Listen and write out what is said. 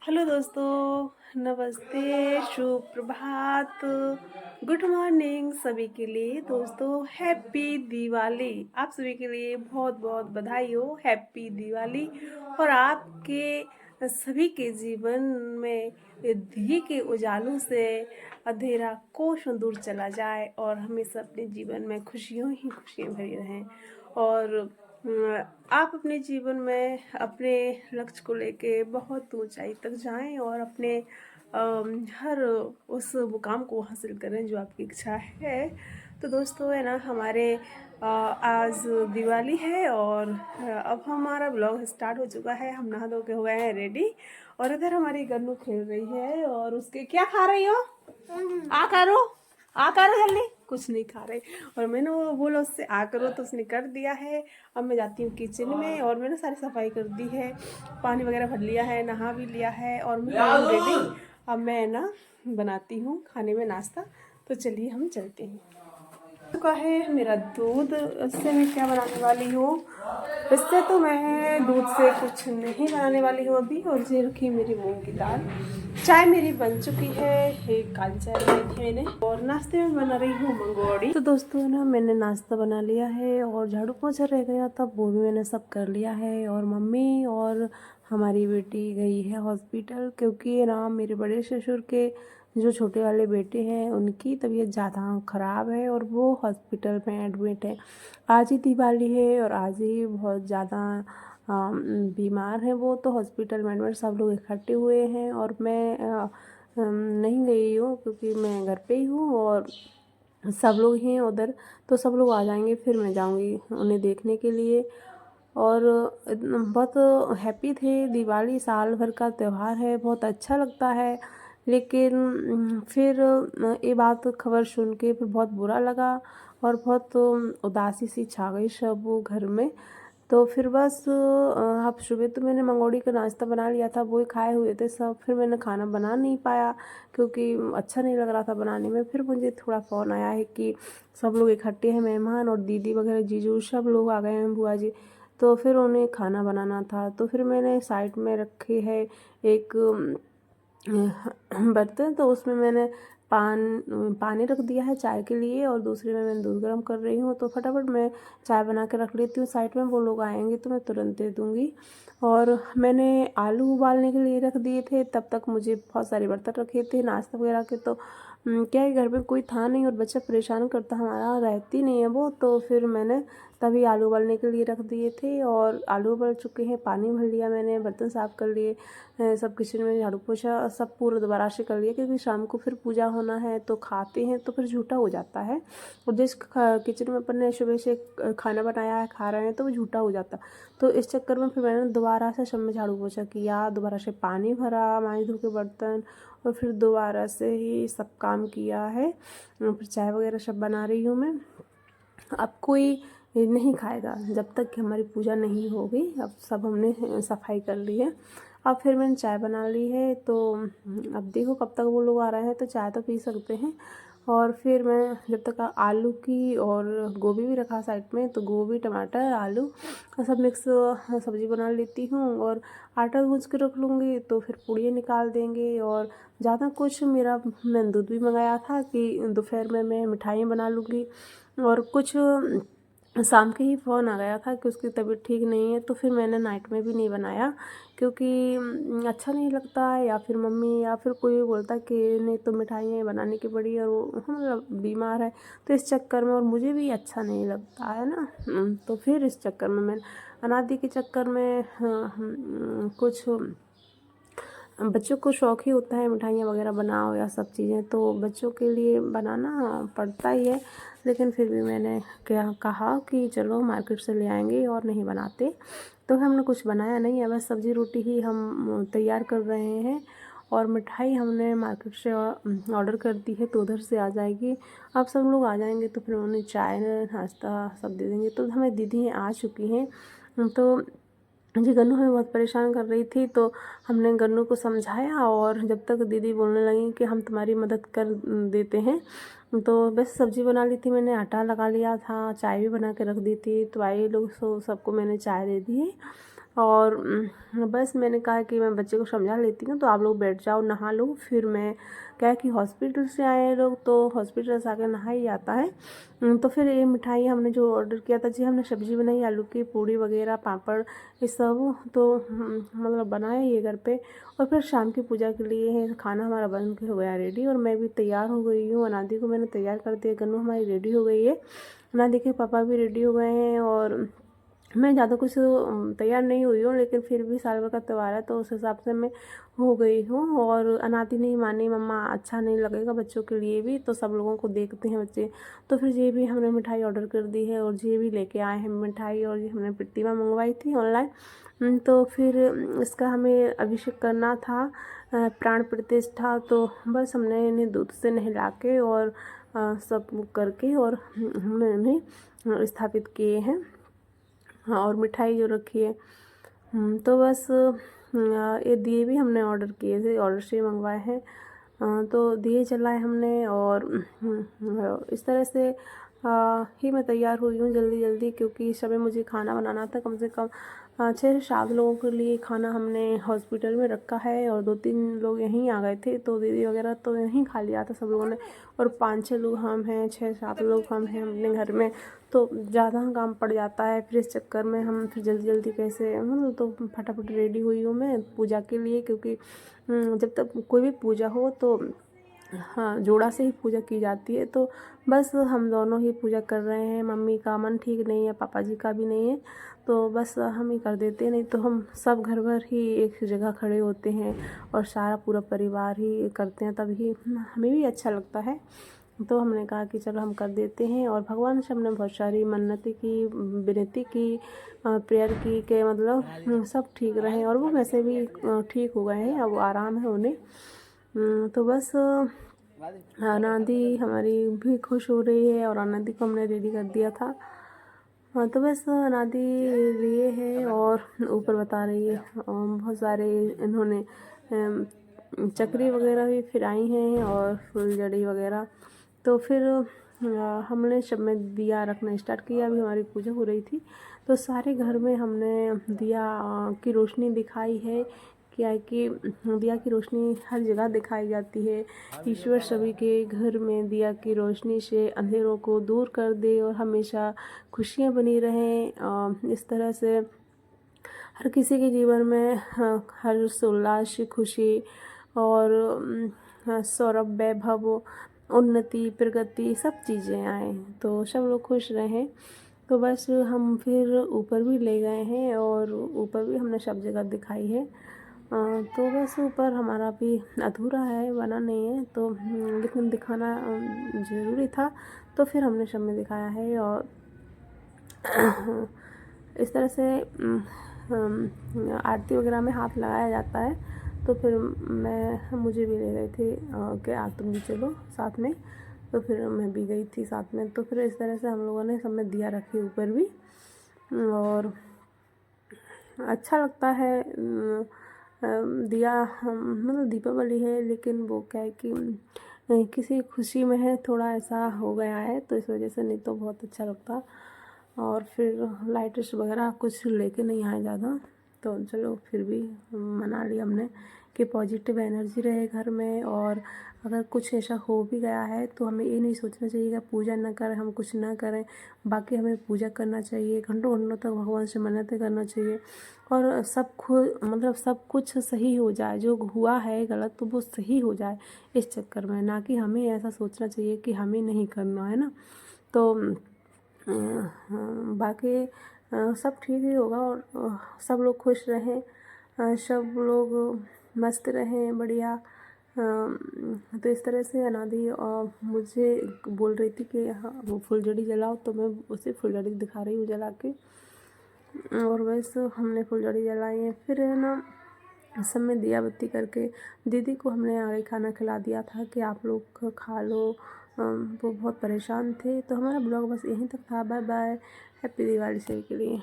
Hello दोस्तों, नमस्ते, शुभ प्रभात, good morning सभी के लिए। दोस्तों हैप्पी दिवाली। आप सभी के लिए बहुत बहुत बधाई हो, हैप्पी दिवाली। और आपके सभी के जीवन में दिए के उजालों से अंधेरा कोसों दूर चला जाए और हमेशा अपने जीवन में खुशियों ही खुशियाँ भरी रहें। और आप अपने जीवन में अपने लक्ष्य को लेके बहुत ऊंचाई तक जाएं और अपने हर उस मुकाम को हासिल करें जो आपकी इच्छा है। तो दोस्तों है ना, हमारे आज दिवाली है और अब हमारा ब्लॉग स्टार्ट हो चुका है। हम नहा धो के हो गए हैं रेडी और इधर हमारी गन्नू खेल रही है। और उसके क्या खा रही हो? आ करो, आ करो जल्दी। कुछ नहीं खा रहे। और मैंने वो बोला उससे आ करो तो उसने कर दिया है। अब मैं जाती हूँ किचन में और मैंने सारी सफाई कर दी है, पानी वगैरह भर लिया है, नहा भी लिया है और मैं हूँ रेडी। अब मैं ना बनाती हूँ खाने में नाश्ता। तो चलिए हम चलते हैं। चुका है मेरा दूध। इससे मैं क्या बनाने वाली हूँ? इससे तो मैं दूध से कुछ नहीं बनाने वाली हूँ अभी। और ये रखी मेरी मूंग की दाल। चाय मेरी बन चुकी है, एक काली चाय बनाई थी मैंने। और नाश्ते में बना रही हूँ मंगोड़ी। तो दोस्तों ना, मैंने नाश्ता बना लिया है और झाड़ू पोछा रह गया था, वो भी मैंने सब कर लिया है। और मम्मी और हमारी बेटी गई है हॉस्पिटल, क्योंकि ना मेरे बड़े ससुर के जो छोटे वाले बेटे हैं उनकी तबीयत ज़्यादा ख़राब है और वो हॉस्पिटल में एडमिट है। आज ही दिवाली है और आज ही बहुत ज़्यादा बीमार है वो, तो हॉस्पिटल में एडमिट सब लोग इकट्ठे हुए हैं। और मैं नहीं गई हूँ क्योंकि मैं घर पे ही हूँ और सब लोग हैं उधर। तो सब लोग आ जाएंगे फिर मैं जाऊँगी उन्हें देखने के लिए। और बहुत हैप्पी थे। दिवाली साल भर का त्यौहार है, बहुत अच्छा लगता है। लेकिन फिर ये बात खबर सुन के फिर बहुत बुरा लगा और बहुत उदासी सी छा गई सब घर में। तो फिर बस अब सुबह तो मैंने मंगोड़ी का नाश्ता बना लिया था, वो ही खाए हुए थे सब। फिर मैंने खाना बना नहीं पाया क्योंकि अच्छा नहीं लग रहा था बनाने में। फिर मुझे थोड़ा फ़ोन आया है कि सब लोग इकट्ठे हैं, मेहमान और दीदी वगैरह, जीजू सब लोग आ गए हैं, बुआ जी। तो फिर उन्हें खाना बनाना था। तो फिर मैंने साइड में रखी है एक बर्तन, तो उसमें मैंने पानी रख दिया है चाय के लिए और दूसरे में मैं दूध गर्म कर रही हूँ। तो फटाफट मैं चाय बना के रख लेती हूँ साइड में, वो लोग आएंगे तो मैं तुरंत दे दूँगी। और मैंने आलू उबालने के लिए रख दिए थे, तब तक मुझे बहुत सारे बर्तन रखे थे नाश्ता वगैरह के। तो क्या है, घर में कोई था नहीं और बच्चा परेशान करता हमारा, रहती नहीं है वो। तो फिर मैंने तभी आलू उबालने के लिए रख दिए थे और आलू उबल चुके हैं, पानी भर लिया मैंने, बर्तन साफ़ कर लिए, सब किचन में झाड़ू पोछा सब पूरा दोबारा से कर लिया क्योंकि शाम को फिर पूजा होना है तो खाते हैं तो फिर झूठा हो जाता है। और जिस किचन में अपन ने सुबह से खाना बनाया है खा रहे हैं तो वो झूठा हो जाता। तो इस चक्कर में फिर मैंने दोबारा से सब में झाड़ू पोछा किया, दोबारा से पानी भरा, मांज धो के बर्तन, और फिर दोबारा से ही सब काम किया है। फिर चाय वगैरह सब बना रही हूँ मैं। अब कोई नहीं खाएगा जब तक कि हमारी पूजा नहीं होगी। अब सब हमने सफाई कर ली है। अब फिर मैंने चाय बना ली है, तो अब देखो कब तक वो लोग आ रहे हैं, तो चाय तो पी सकते हैं। और फिर मैं जब तक आलू की और गोभी भी रखा साइड में, तो गोभी टमाटर आलू सब मिक्स सब्ज़ी बना लेती हूँ और आटा गूँथ के रख लूँगी। तो फिर पूड़ियाँ निकाल देंगे। और ज़्यादा कुछ मेरा, मैंने दूध भी मंगाया था कि दोपहर में मैं मिठाइयाँ बना लूँगी। और कुछ शाम के ही फ़ोन आ गया था कि उसकी तबीयत ठीक नहीं है, तो फिर मैंने नाइट में भी नहीं बनाया क्योंकि अच्छा नहीं लगता है, या फिर मम्मी या फिर कोई भी बोलता है कि नहीं तो मिठाइयाँ बनाने की पड़ी और वो मतलब बीमार है, तो इस चक्कर में और मुझे भी अच्छा नहीं लगता है ना। तो फिर इस चक्कर में मैं अनादि के चक्कर में कुछ बच्चों को शौक़ ही होता है मिठाइयाँ वगैरह बनाओ या सब चीज़ें, तो बच्चों के लिए बनाना पड़ता ही है। लेकिन फिर भी मैंने क्या कहा कि चलो मार्केट से ले आएंगे और नहीं बनाते, तो हमने कुछ बनाया नहीं है, बस सब्ज़ी रोटी ही हम तैयार कर रहे हैं। और मिठाई हमने मार्केट से ऑर्डर कर दी है, तो उधर से आ जाएगी। अब सब लोग आ जाएंगे तो फिर उन्हें चाय नाश्ता सब दे देंगे। तो हमें दीदी आ चुकी हैं। तो जी गन्नू हमें बहुत परेशान कर रही थी, तो हमने गन्नू को समझाया और जब तक दीदी बोलने लगी कि हम तुम्हारी मदद कर देते हैं, तो बस सब्ज़ी बना ली थी मैंने, आटा लगा लिया था, चाय भी बना के रख दी थी। तो आई लोग सबको मैंने चाय दे दी। और बस मैंने कहा कि मैं बच्चे को समझा लेती हूँ, तो आप लोग बैठ जाओ, नहा लो। फिर मैं क्या है कि हॉस्पिटल से आए हैं लोग, तो हॉस्पिटल से आकर नहा ही आता है। तो फिर ये मिठाई हमने जो ऑर्डर किया था जी, हमने सब्ज़ी बनाई आलू की, पूड़ी वगैरह, पापड़, ये सब तो मतलब बनाया ये घर पे। और फिर शाम की पूजा के लिए है खाना हमारा बन के हो गया रेडी, और मैं भी तैयार हो गई हूँ। अनादि को मैंने तैयार कर दिया, गन्नू हमारी रेडी हो गई है, अनादि के पापा भी रेडी हो गए हैं। और मैं ज़्यादा कुछ तैयार नहीं हुई हूँ, लेकिन फिर भी साल भर का त्यौहार है तो उस हिसाब से मैं हो गई हूँ। और अनादि नहीं मानी, मम्मा अच्छा नहीं लगेगा बच्चों के लिए भी, तो सब लोगों को देखते हैं बच्चे। तो फिर ये भी हमने मिठाई ऑर्डर कर दी है, और ये भी लेके आए हैं मिठाई। और ये हमने प्रतिमा मंगवाई थी ऑनलाइन। तो फिर इसका हमें अभिषेक करना था, प्राण प्रतिष्ठा। तो बस हमने इन्हें दूध से नहला के और सब करके और हमने इन्हें स्थापित किए हैं। हाँ, और मिठाई जो रखी है। तो बस ये दिए भी हमने ऑर्डर किए थे, ऑर्डर से मंगवाए हैं। तो दिए जलाए हमने, और इस तरह से ही मैं तैयार हुई हूँ जल्दी जल्दी, क्योंकि इस समय मुझे खाना बनाना था। कम से कम 6 से 7 लोगों के लिए खाना हमने हॉस्पिटल में रखा है, और 2-3 लोग यहीं आ गए थे, तो दीदी वगैरह तो यहीं खा लिया था सब लोगों ने। और 5-6 लोग हम हैं, 6-7 लोग हम हैं अपने घर में, तो ज़्यादा काम पड़ जाता है। फिर इस चक्कर में हम फिर जल्दी जल्दी कैसे, मतलब तो फटाफट रेडी हुई हूँ मैं पूजा के लिए, क्योंकि जब तक कोई भी पूजा हो तो हाँ, जोड़ा से ही पूजा की जाती है। तो बस हम दोनों ही पूजा कर रहे हैं। मम्मी का मन ठीक नहीं है, पापा जी का भी नहीं है, तो बस हम ही कर देते हैं। नहीं तो हम सब घर भर ही एक जगह खड़े होते हैं और सारा पूरा परिवार ही करते हैं, तभी हमें भी अच्छा लगता है। तो हमने कहा कि चलो हम कर देते हैं। और भगवान से हमने बहुत सारी मन्नतें की, विनती की, प्रेयर की कि मतलब सब ठीक रहे, और वो वैसे भी ठीक हो गए हैं, अब आराम है उन्हें। तो बस अनादि हमारी भी खुश हो रही है, और अनादि को हमने रेडी कर दिया था। हाँ, तो बस अनादि लिए है, और ऊपर बता रही है बहुत सारे इन्होंने चक्री वगैरह भी फिराई हैं, और फुलझड़ी वगैरह। तो फिर हमने सब में दिया रखना स्टार्ट किया। अभी हमारी पूजा हो रही थी, तो सारे घर में हमने दिया की रोशनी दिखाई है। क्या है कि दिया की रोशनी हर जगह दिखाई जाती है। ईश्वर सभी के घर में दिया की रोशनी से अंधेरों को दूर कर दे, और हमेशा खुशियाँ बनी रहें। इस तरह से हर किसी के जीवन में हर्ष, उल्लास, खुशी और सौरभ, वैभव, उन्नति, प्रगति सब चीज़ें आए, तो सब लोग खुश रहें। तो बस हम फिर ऊपर भी ले गए हैं, और ऊपर भी हमने सब जगह दिखाई है। तो बस ऊपर हमारा भी अधूरा है, बना नहीं है, तो लेकिन दिखाना ज़रूरी था, तो फिर हमने सब में दिखाया है। और इस तरह से आरती वगैरह में हाथ लगाया जाता है। तो फिर मुझे भी ले गए थे कि तुम भी चलो साथ में, तो फिर मैं भी गई थी साथ में। तो फिर इस तरह से हम लोगों ने सब में दिया रखी ऊपर भी, और अच्छा लगता है। दिया मतलब दीपावली है, लेकिन वो क्या है कि किसी खुशी में है, थोड़ा ऐसा हो गया है, तो इस वजह से, नहीं तो बहुत अच्छा लगता। और फिर लाइट्स वगैरह कुछ लेके नहीं आए ज़्यादा, तो चलो फिर भी मना लिया हमने कि पॉजिटिव एनर्जी रहे घर में। और अगर कुछ ऐसा हो भी गया है, तो हमें ये नहीं सोचना चाहिए कि पूजा न करें, हम कुछ ना करें, बाकी हमें पूजा करना चाहिए, घंटों घंटों तक भगवान से मन्नतें करना चाहिए, और मतलब सब कुछ सही हो जाए, जो हुआ है गलत तो वो सही हो जाए, इस चक्कर में। ना कि हमें ऐसा सोचना चाहिए कि हमें नहीं करना है ना। तो बाकी सब ठीक ही होगा, और सब लोग खुश रहें, सब लोग मस्त रहें, बढ़िया। तो इस तरह से अनादि मुझे बोल रही थी कि हाँ वो फुलझड़ी जलाओ, तो मैं उसे फुलझड़ी दिखा रही हूँ जला के। और बस हमने फुलझड़ी जलाई है। फिर है ना, सब में दिया बत्ती करके दीदी को हमने आगे खाना खिला दिया था कि आप लोग खा लो। वो बहुत परेशान थे। तो हमारा ब्लॉग बस यहीं तक था। बाय बाय, हैप्पी दिवाली सभी के लिए।